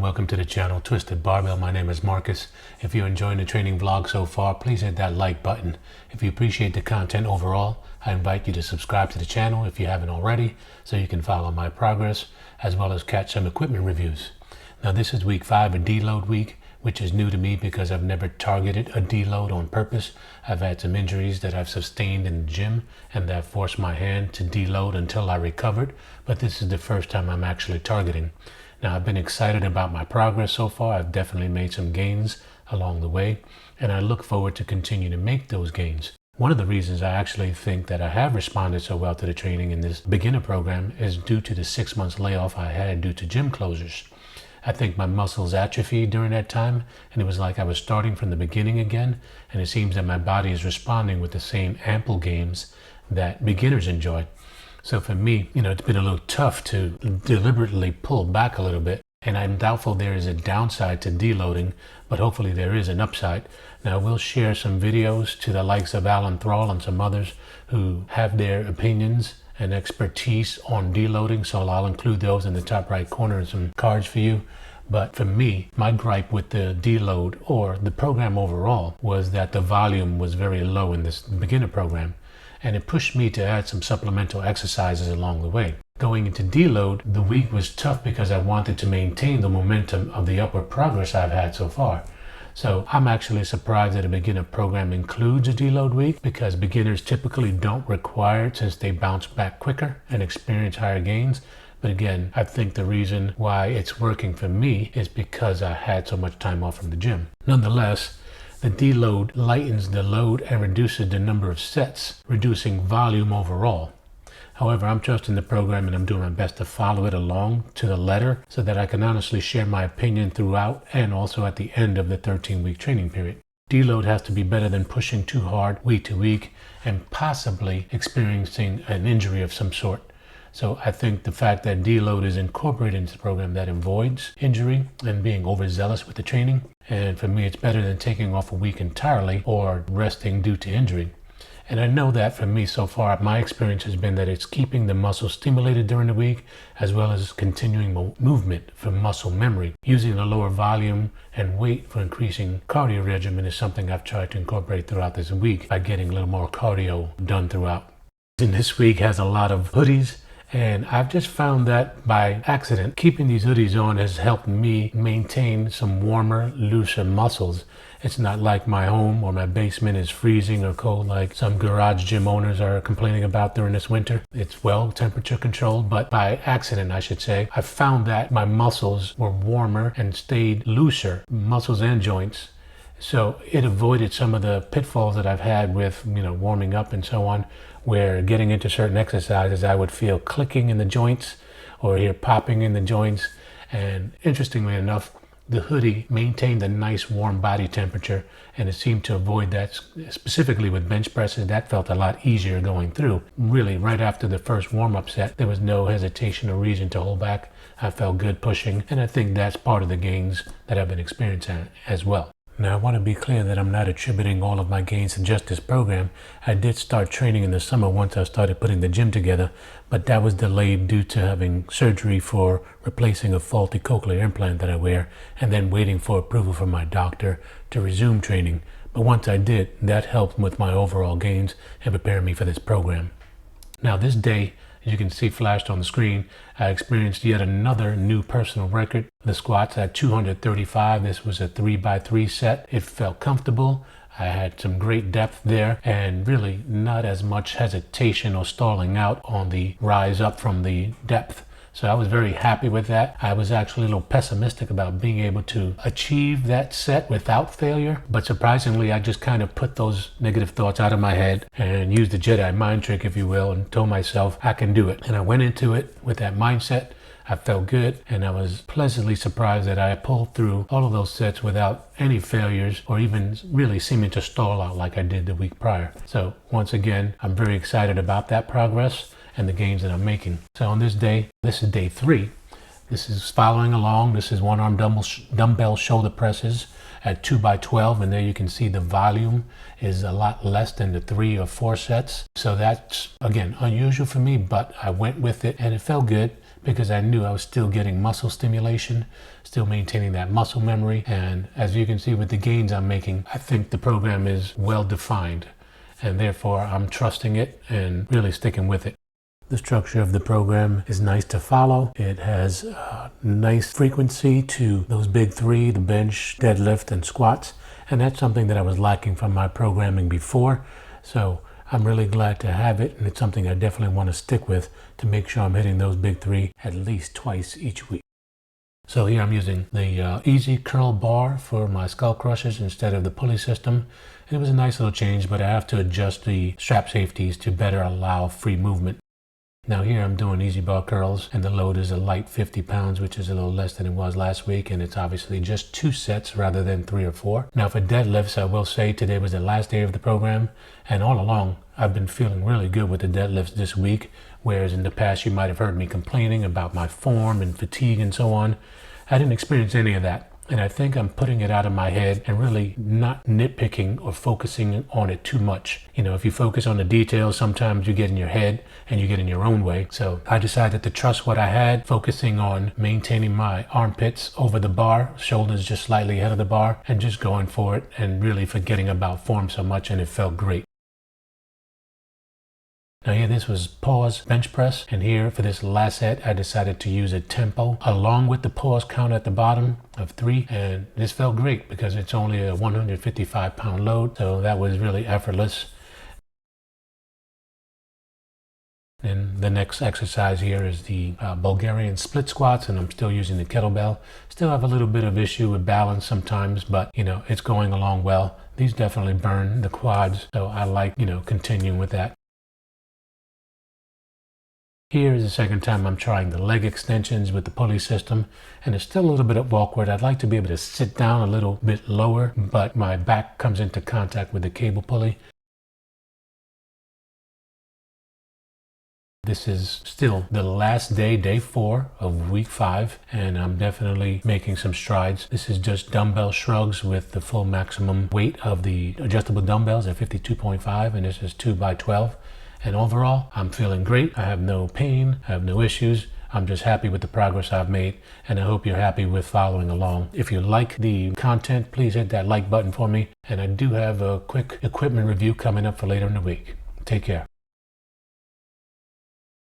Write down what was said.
welcome to the channel Twisted Barbell. My name is Marcus. If you're enjoying the training vlog so far, please hit that like button. If you appreciate the content overall, I invite you to subscribe to the channel if you haven't already, so you can follow my progress as well as catch some equipment reviews. Now this is week 5 of deload week, which is new to me because I've never targeted a deload on purpose. I've had some injuries that I've sustained in the gym and that forced my hand to deload until I recovered, but this is the first time I'm actually targeting. Now I've been excited about my progress so far. I've definitely made some gains along the way, and I look forward to continue to make those gains. One of the reasons I actually think that I have responded so well to the training in this beginner program is due to the 6 months layoff I had due to gym closures. I think my muscles atrophied during that time, and it was like I was starting from the beginning again, and it seems that my body is responding with the same ample gains that beginners enjoy. So for me, it's been a little tough to deliberately pull back a little bit, and I'm doubtful there is a downside to deloading, but hopefully there is an upside. Now we'll share some videos to the likes of Alan Thrall and some others who have their opinions and expertise on deloading, so I'll include those in the top right corner and some cards for you. But for me, my gripe with the deload or the program overall was that the volume was very low in this beginner program, and it pushed me to add some supplemental exercises along the way. Going into deload, the week was tough because I wanted to maintain the momentum of the upward progress I've had so far. So I'm actually surprised that a beginner program includes a deload week, because beginners typically don't require it since they bounce back quicker and experience higher gains. But again, I think the reason why it's working for me is because I had so much time off from the gym. Nonetheless, the deload lightens the load and reduces the number of sets, reducing volume overall. However, I'm trusting the program and I'm doing my best to follow it along to the letter so that I can honestly share my opinion throughout and also at the end of the 13-week training period. Deload has to be better than pushing too hard week to week and possibly experiencing an injury of some sort. So I think the fact that deload is incorporated into the program, that avoids injury and being overzealous with the training. And for me, it's better than taking off a week entirely or resting due to injury. And I know that for me so far, my experience has been that it's keeping the muscle stimulated during the week, as well as continuing movement for muscle memory. Using a lower volume and weight for increasing cardio regimen is something I've tried to incorporate throughout this week by getting a little more cardio done throughout. And this week has a lot of hoodies, and I've just found that by accident, keeping these hoodies on has helped me maintain some warmer, looser muscles. It's not like my home or my basement is freezing or cold like some garage gym owners are complaining about during this winter. It's well temperature controlled, but by accident, I should say, I found that my muscles were warmer and stayed looser, muscles and joints. So it avoided some of the pitfalls that I've had with, warming up and so on, where getting into certain exercises, I would feel clicking in the joints or hear popping in the joints. And interestingly enough, the hoodie maintained a nice warm body temperature, and it seemed to avoid that. Specifically with bench presses, that felt a lot easier going through. Really, right after the first warm-up set, there was no hesitation or reason to hold back. I felt good pushing, and I think that's part of the gains that I've been experiencing as well. Now, I want to be clear that I'm not attributing all of my gains to just this program. I did start training in the summer once I started putting the gym together, but that was delayed due to having surgery for replacing a faulty cochlear implant that I wear, and then waiting for approval from my doctor to resume training. But once I did, that helped with my overall gains and prepared me for this program. Now, this day, as you can see flashed on the screen, I experienced yet another new personal record. The squats at 235. This was a 3x3 set. It felt comfortable. I had some great depth there and really not as much hesitation or stalling out on the rise up from the depth. So I was very happy with that. I was actually a little pessimistic about being able to achieve that set without failure. But surprisingly, I just kind of put those negative thoughts out of my head and used the Jedi mind trick, if you will, and told myself I can do it. And I went into it with that mindset. I felt good, and I was pleasantly surprised that I pulled through all of those sets without any failures or even really seeming to stall out like I did the week prior. So once again, I'm very excited about that progress and the gains that I'm making. So on this day, this is day 3. This is following along. This is one arm dumbbell shoulder presses at 2x12, and there you can see the volume is a lot less than the 3 or 4 sets. So that's, again, unusual for me, but I went with it and it felt good. because I knew I was still getting muscle stimulation, still maintaining that muscle memory. And as you can see with the gains I'm making, I think the program is well defined, and therefore I'm trusting it and really sticking with it. The structure of the program is nice to follow. It has a nice frequency to those big three, the bench, deadlift, and squats. And that's something that I was lacking from my programming before. So I'm really glad to have it, and it's something I definitely want to stick with to make sure I'm hitting those big three at least twice each week. So here I'm using the easy curl bar for my skull crushers instead of the pulley system. And it was a nice little change, but I have to adjust the strap safeties to better allow free movement. Now here I'm doing easy bar curls, and the load is a light 50 pounds, which is a little less than it was last week, and it's obviously just 2 sets rather than 3 or 4. Now for deadlifts, I will say today was the last day of the program, and all along I've been feeling really good with the deadlifts this week, whereas in the past you might have heard me complaining about my form and fatigue and so on. I didn't experience any of that. And I think I'm putting it out of my head and really not nitpicking or focusing on it too much. You know, if you focus on the details, sometimes you get in your head and you get in your own way. So I decided to trust what I had, focusing on maintaining my armpits over the bar, shoulders just slightly ahead of the bar, and just going for it and really forgetting about form so much, and it felt great. Now here, this was pause bench press, and here for this last set I decided to use a tempo along with the pause count at the bottom of 3, and this felt great because it's only a 155 pound load, so that was really effortless. And the next exercise here is the Bulgarian split squats, and I'm still using the kettlebell. Still have a little bit of issue with balance sometimes, but you know, it's going along well. These definitely burn the quads, so I like, you know, continuing with that. Here is the second time I'm trying the leg extensions with the pulley system, and it's still a little bit awkward. I'd like to be able to sit down a little bit lower, but my back comes into contact with the cable pulley. This is still the last day, day 4 of week 5, and I'm definitely making some strides. This is just dumbbell shrugs with the full maximum weight of the adjustable dumbbells at 52.5, and this is 2x12. And overall, I'm feeling great. I have no pain, I have no issues. I'm just happy with the progress I've made, and I hope you're happy with following along. If you like the content, please hit that like button for me. And I do have a quick equipment review coming up for later in the week. Take care.